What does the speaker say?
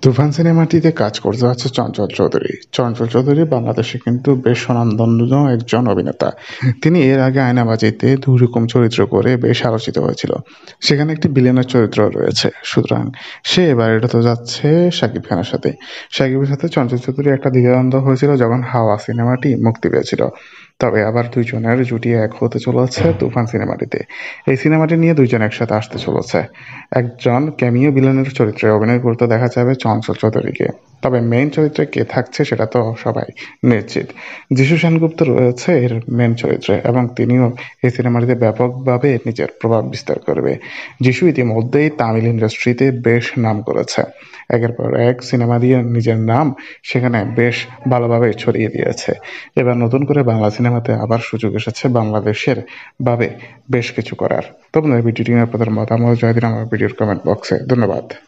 তুফান সিনেমাটিতে কাজ করতে যাচ্ছে চঞ্চল চৌধুরী। চঞ্চল চৌধুরী বাংলাদেশে কিন্তু বেশ স্বনামধন্য একজন অভিনেতা। তিনি এর আগে আয়নাবাজিতে দুরকম চরিত্র করে বেশ আলোচিত হয়েছিল। সেখানে একটি ভিলেনের চরিত্র রয়েছে। সুতরাং সে এবার এটাতে যাচ্ছে শাকিব খানের সাথে। শাকিবের সাথে চঞ্চল চৌধুরী একটা দ্বিধাদ্বন্দ্ব হয়েছিল যখন হাওয়া সিনেমাটি মুক্তি পেয়েছিল। তবে আবার দুইজনের জুটি এক হতে চলেছে তুফান সিনেমাটিতে। এই সিনেমাটি নিয়ে দুইজন একসাথে আসতে চলেছে। একজন ক্যামিও ভিলেনের চরিত্রে অভিনয় করতে দেখা যাবে চঞ্চল চৌধুরীকে। তবে মেইন চরিত্রে কে থাকছে সেটা তো সবাই নিশ্চিত। যিশু সেনগুপ্ত রয়েছে এর মেইন চরিত্রে এবং তিনিও এই সিনেমাটিতে ব্যাপকভাবে নিজের প্রভাব বিস্তার করবে। যিশু ইতিমধ্যেই তামিল ইন্ডাস্ট্রিতে বেশ নাম করেছে। একের পর এক সিনেমা দিয়ে নিজের নাম সেখানে বেশ ভালোভাবে ছড়িয়ে দিয়েছে। এবার নতুন করে বাংলা সিনেমাতে আবার সুযোগ এসেছে বাংলাদেশের ভাবে বেশ কিছু করার। তো আপনাদের ভিডিওটি নিয়ে আপনাদের মতামত জানিয়ে দিন আমার ভিডিওর কমেন্ট বক্সে। ধন্যবাদ।